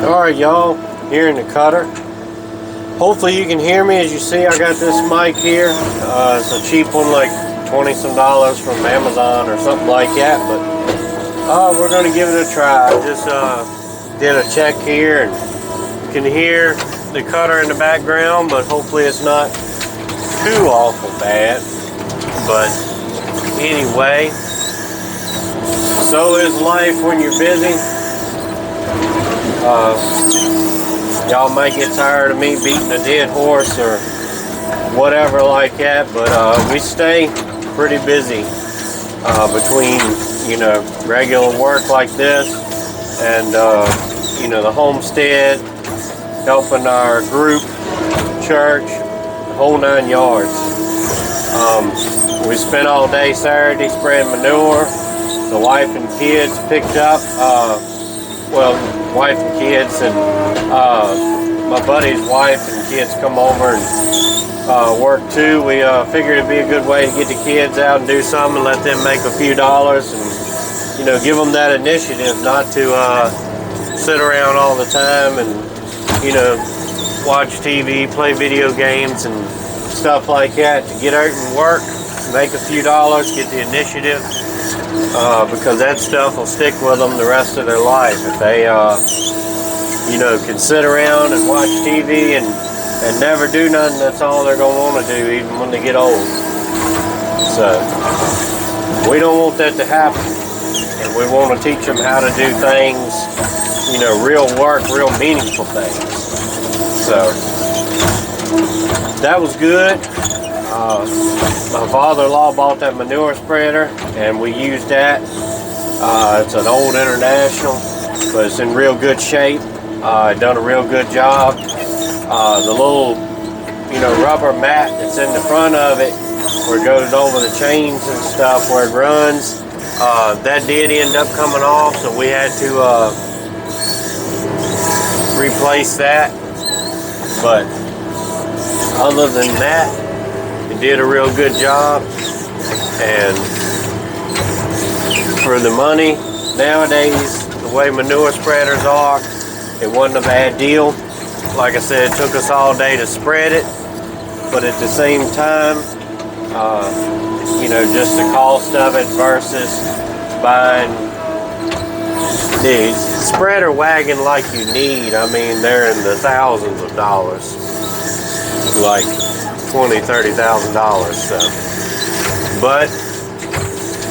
Alright y'all, here in the cutter. Hopefully you can hear me. As you see, I got this mic here. It's a cheap one, like $20 some from Amazon or something like that, but we're going to give it a try. I just did a check here and you can hear the cutter in the background, but hopefully it's not too awful bad. But anyway, so is life when you're busy. Y'all might get tired of me beating a dead horse or whatever like that, but we stay pretty busy between, you know, regular work like this and, you know, the homestead, helping our group, church, the whole 9 yards. We spent all day Saturday spreading manure. The wife and kids picked up, wife and kids, and my buddy's wife and kids come over and work too. We figured it'd be a good way to get the kids out and do something and let them make a few dollars and, you know, give them that initiative, not to sit around all the time and, you know, watch TV, play video games and stuff like that. To get out and work, make a few dollars, get the initiative. Because that stuff will stick with them the rest of their life. If they, you know, can sit around and watch TV and never do nothing, that's all they're going to want to do, even when they get old. So, we don't want that to happen. And we want to teach them how to do things, you know, real work, real meaningful things. So, that was good. My father-in-law bought that manure spreader and we used that. It's an old International, but it's in real good shape. Done a real good job. The little, you know, rubber mat that's in the front of it, where it goes over the chains and stuff where it runs, that did end up coming off, so we had to replace that. But other than that, did a real good job. And for the money nowadays, the way manure spreaders are, it wasn't a bad deal. Like I said, it took us all day to spread it, but at the same time, you know, just the cost of it versus buying the spreader wagon like you need. I mean, they're in the thousands of dollars, like $20,000, $30,000. So, but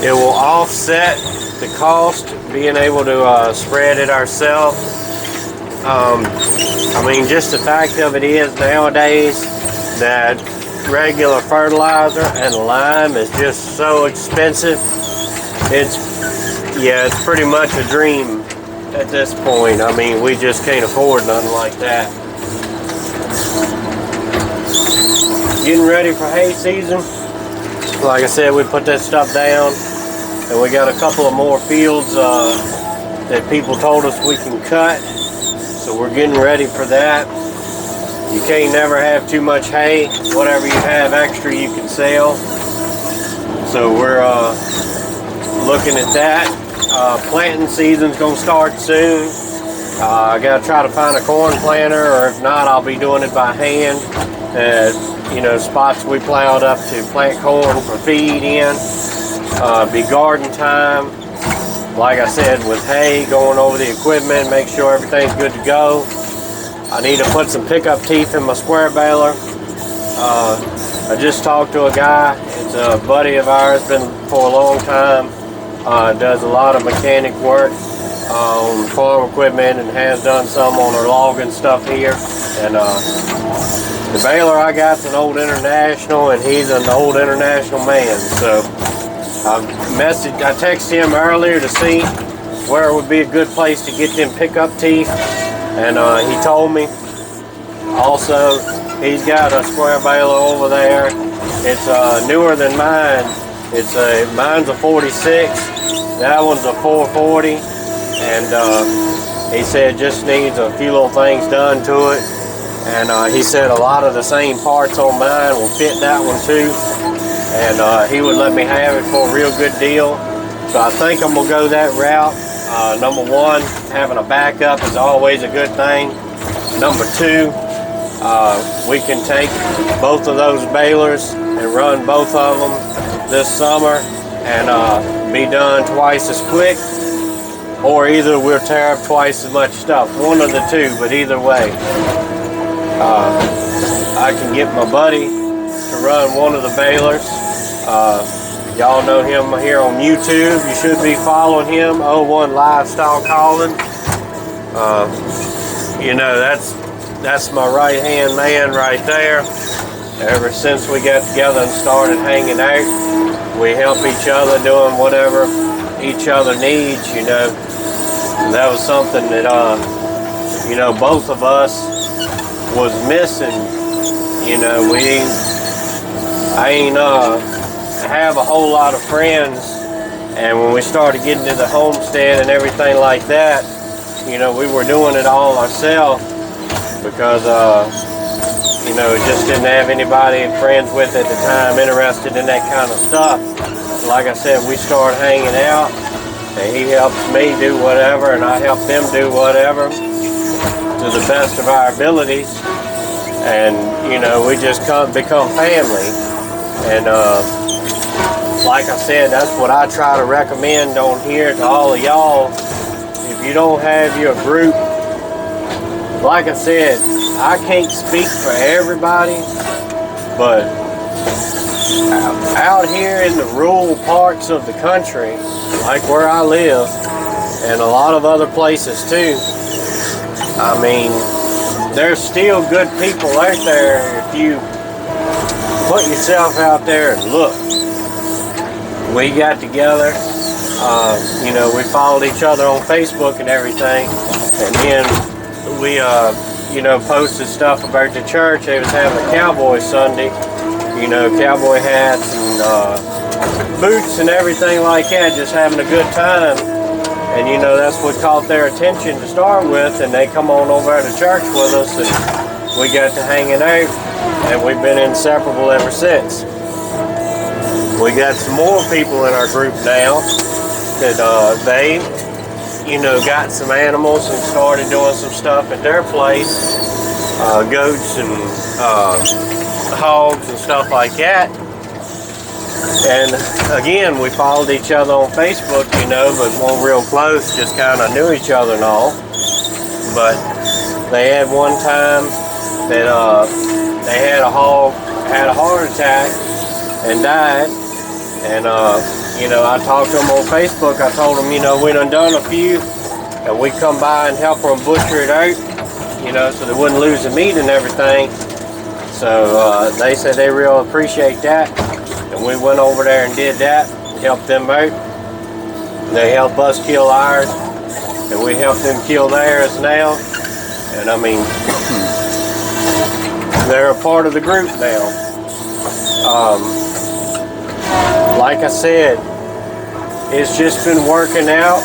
it will offset the cost being able to spread it ourselves. I mean, just the fact of it is nowadays that regular fertilizer and lime is just so expensive. It's pretty much a dream at this point. I mean, we just can't afford nothing like that. Getting ready for hay season. Like I said, we put that stuff down and we got a couple of more fields that people told us we can cut, so we're getting ready for that. You can't never have too much hay. Whatever you have extra you can sell, so we're looking at that. Planting season's gonna start soon. I gotta try to find a corn planter, or if not, I'll be doing it by hand. You know, spots we plowed up to plant corn for feed in. Be garden time. Like I said, with hay, going over the equipment, make sure everything's good to go. I need to put some pickup teeth in my square baler. I just talked to a guy. It's a buddy of ours, been for a long time. Does a lot of mechanic work on farm equipment and has done some on our logging stuff here. And the baler I got's an old International, and he's an old International man. So I texted him earlier to see where it would be a good place to get them pickup teeth, and he told me. Also, he's got a square baler over there. It's newer than mine. Mine's a 46. That one's a 440, and he said just needs a few little things done to it. And he said a lot of the same parts on mine will fit that one too. And he would let me have it for a real good deal. So I think I'm going to go that route. Number one, having a backup is always a good thing. Number two, we can take both of those balers and run both of them this summer and be done twice as quick, or either we'll tear up twice as much stuff. One of the two, but either way. I can get my buddy to run one of the balers. Y'all know him here on YouTube. You should be following him, 01 Livestock Hauling. You know, that's my right-hand man right there. Ever since we got together and started hanging out, we help each other doing whatever each other needs, you know. And that was something that, you know, both of us was missing. You know, I ain't have a whole lot of friends, and when we started getting to the homestead and everything like that, you know, we were doing it all ourselves because you know, just didn't have anybody friends with at the time interested in that kind of stuff. Like I said, we started hanging out, and he helps me do whatever, and I help them do whatever to the best of our abilities. And you know, we just become family. And like I said, that's what I try to recommend on here to all of y'all. If you don't have your group, like I said, I can't speak for everybody, but out here in the rural parts of the country, like where I live, and a lot of other places too, I mean, there's still good people out there if you put yourself out there and look. We got together, you know, we followed each other on Facebook and everything, and then we, you know, posted stuff about the church. They was having a Cowboy Sunday, you know, cowboy hats and boots and everything like that, just having a good time. And you know, that's what caught their attention to start with, and they come on over to church with us, and we got to hanging out, and we've been inseparable ever since. We got some more people in our group now that they, you know, got some animals and started doing some stuff at their place, goats and hogs and stuff like that. And again, we followed each other on Facebook, you know, but weren't real close, just kind of knew each other and all. But they had one time that they had a hog, had a heart attack and died. And, you know, I talked to them on Facebook. I told them, you know, we done a few, and we come by and help them butcher it out, you know, so they wouldn't lose the meat and everything. So they said they real appreciate that. And we went over there and did that, helped them out. They help us kill ours, and we help them kill theirs now. And I mean, they're a part of the group now. Like I said, it's just been working out,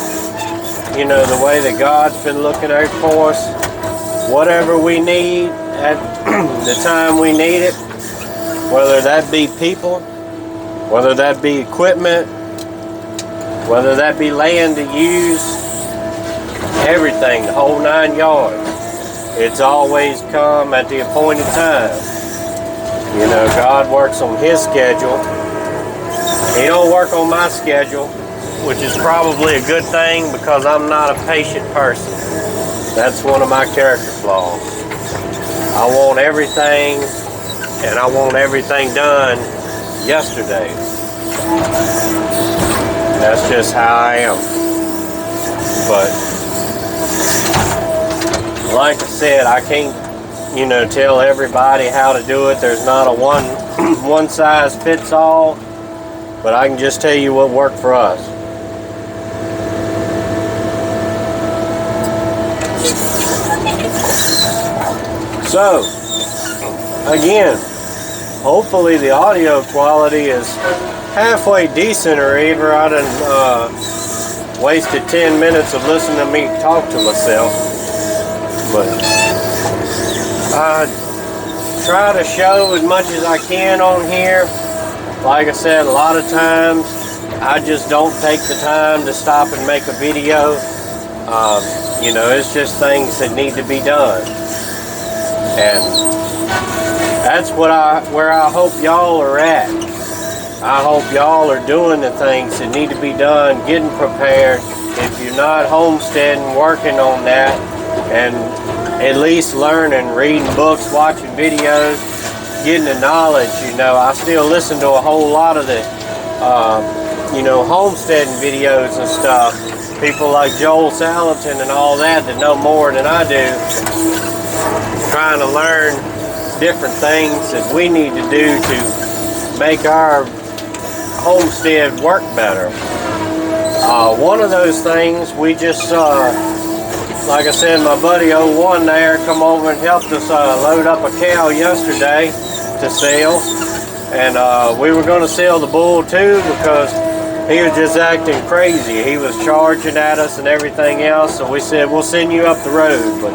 you know, the way that God's been looking out for us. Whatever we need at the time we need it, whether that be people, whether that be equipment, whether that be land to use, everything, the whole 9 yards. It's always come at the appointed time. You know, God works on His schedule. He don't work on my schedule, which is probably a good thing because I'm not a patient person. That's one of my character flaws. I want everything, and I want everything done yesterday. That's just how I am. But like I said, I can't, you know, tell everybody how to do it. There's not a one size fits all, but I can just tell you what worked for us. So again, hopefully the audio quality is halfway decent, or either I done wasted 10 minutes of listening to me talk to myself. But I try to show as much as I can on here. Like I said, a lot of times I just don't take the time to stop and make a video. You know, it's just things that need to be done. And that's where I hope y'all are at. I hope y'all are doing the things that need to be done, getting prepared. If you're not homesteading, working on that, and at least learning, reading books, watching videos, getting the knowledge. You know, I still listen to a whole lot of the, you know, homesteading videos and stuff. People like Joel Salatin and all that know more than I do. Trying to learn different things that we need to do to make our homestead work better. One of those things we just, like I said, my buddy 01 there come over and helped us load up a cow yesterday to sell. And we were going to sell the bull too because he was just acting crazy. He was charging at us and everything else. So we said, we'll send you up the road. But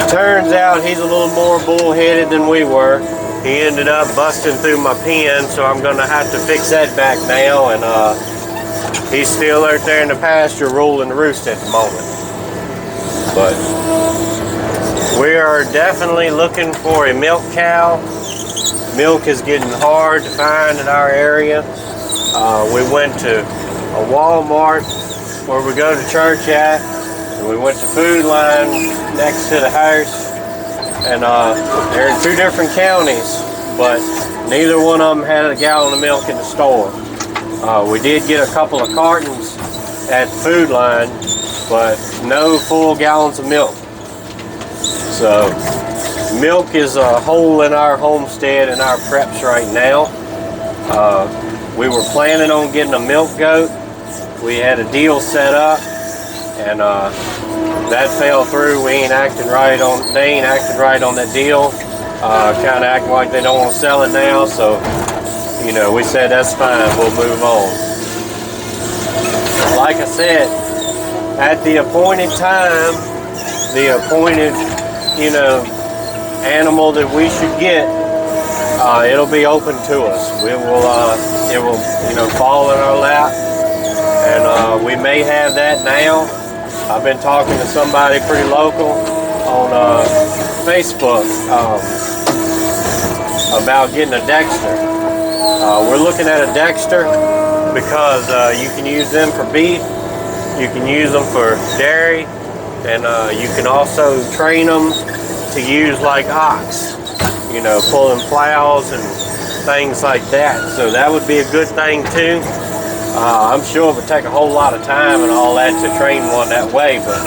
it turns out he's a little more bullheaded than we were. He ended up busting through my pen, so I'm going to have to fix that back now. And he's still out there in the pasture rolling the roost at the moment. But we are definitely looking for a milk cow. Milk is getting hard to find in our area. We went to a Walmart where we go to church at. And we went to Food Line next to the house. And they're in 2 different counties, but neither one of them had a gallon of milk in the store. We did get a couple of cartons at Food Line, but no full gallons of milk. So milk is a hole in our homestead and our preps right now. We were planning on getting a milk goat. We had a deal set up, and that fell through. They ain't acting right on that deal. Kind of acting like they don't want to sell it now. So, you know, we said that's fine. We'll move on. Like I said, at the appointed time, the appointed, you know, animal that we should get, it'll be open to us. It will, you know, fall in our lap, and we may have that now. I've been talking to somebody pretty local on Facebook about getting a Dexter. We're looking at a Dexter because you can use them for beef, you can use them for dairy, and you can also train them to use like ox, you know, pulling plows and things like that. So that would be a good thing too. I'm sure it would take a whole lot of time and all that to train one that way, but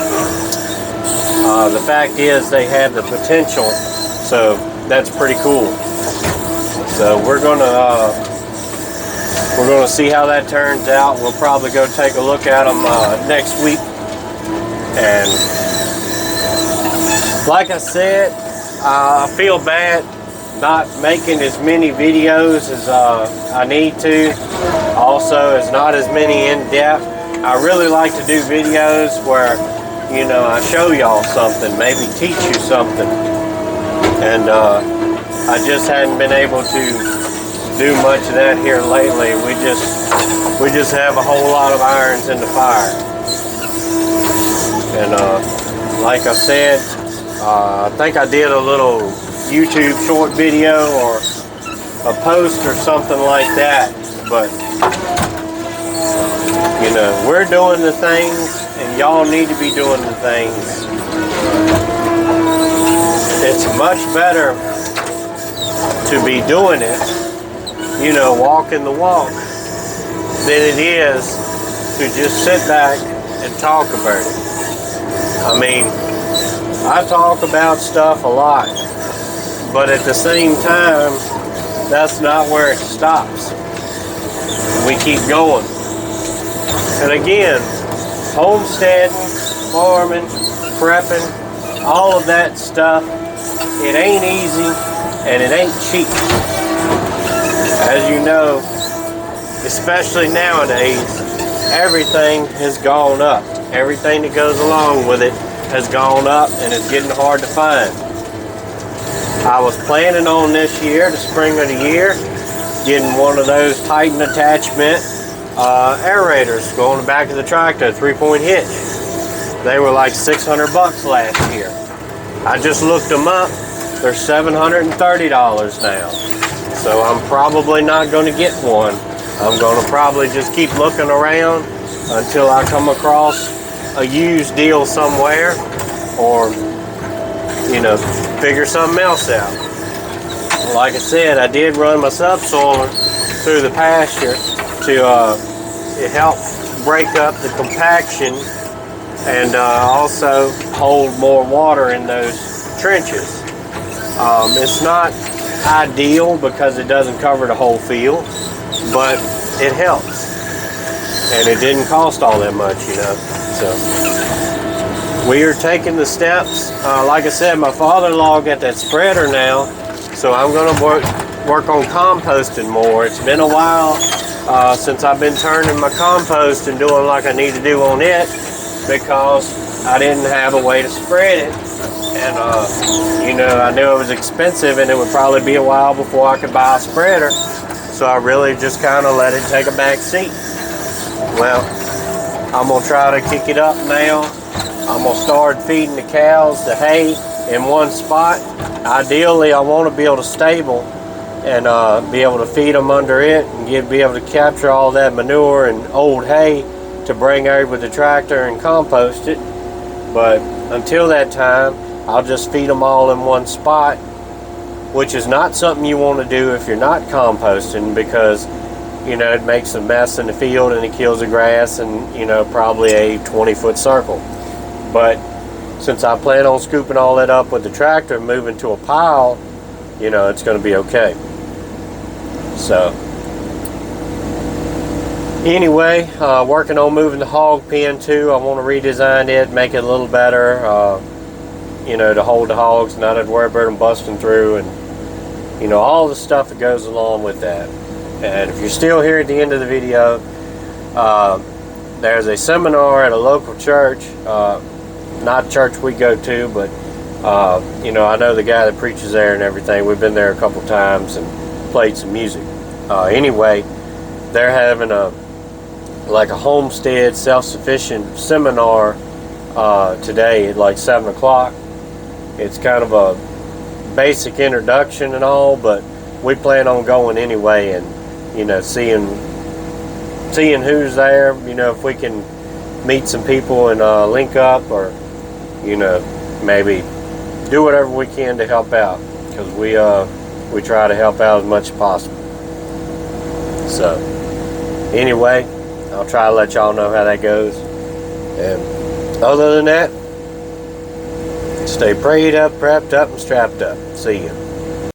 the fact is they have the potential, so that's pretty cool. So we're gonna see how that turns out. We'll probably go take a look at them next week. And like I said, I feel bad not making as many videos as I need to. Also, it's not as many in depth. I really like to do videos where, you know, I show y'all something, maybe teach you something. And I just hadn't been able to do much of that here lately. We just have a whole lot of irons in the fire. And like I said, I think I did a little YouTube short video or a post or something like that, but you know, we're doing the things and y'all need to be doing the things. It's much better to be doing it, you know, walking the walk, than it is to just sit back and talk about it. I mean, I talk about stuff a lot, but at the same time, that's not where it stops. We keep going. And again, homesteading, farming, prepping, all of that stuff, it ain't easy and it ain't cheap. As you know, especially nowadays, everything has gone up. Everything that goes along with it has gone up and it's getting hard to find. I was planning on this year, the spring of the year, getting one of those Titan attachment aerators go on the back of the tractor, 3-point hitch. They were like $600 last year. I just looked them up. They're $730 now. So I'm probably not going to get one. I'm going to probably just keep looking around until I come across a used deal somewhere, or, you know, figure something else out. Like I said, I did run my subsoiler through the pasture to help break up the compaction and also hold more water in those trenches. It's not ideal because it doesn't cover the whole field, but it helps, and it didn't cost all that much, you know. So we are taking the steps. Like I said, my father-in-law got that spreader now, so I'm going to work on composting more. It's been a while since I've been turning my compost and doing like I need to do on it, because I didn't have a way to spread it. And, you know, I knew it was expensive and it would probably be a while before I could buy a spreader. So I really just kind of let it take a back seat. Well, I'm going to try to kick it up now. I'm going to start feeding the cows the hay in one spot. Ideally, I want to be able to stable and be able to feed them under it and be able to capture all that manure and old hay to bring over with the tractor and compost it. But until that time, I'll just feed them all in one spot, which is not something you want to do if you're not composting, because, you know, it makes a mess in the field and it kills the grass and, you know, probably a 20-foot circle. But since I plan on scooping all that up with the tractor and moving to a pile, you know, it's going to be okay. So anyway, working on moving the hog pen too. I want to redesign it, make it a little better, you know, to hold the hogs, not have to worry about them busting through, and, you know, all the stuff that goes along with that. And if you're still here at the end of the video, there's a seminar at a local church, not church we go to, but you know, I know the guy that preaches there and everything. We've been there a couple times and played some music. Anyway, they're having a homestead self-sufficient seminar today at like 7 o'clock. It's kind of a basic introduction and all, but we plan on going anyway, and, you know, seeing who's there, you know, if we can meet some people and link up, or, you know, maybe do whatever we can to help out, because we try to help out as much as possible. So anyway, I'll try to let y'all know how that goes, and other than that, stay prayed up, prepped up, and strapped up. See ya.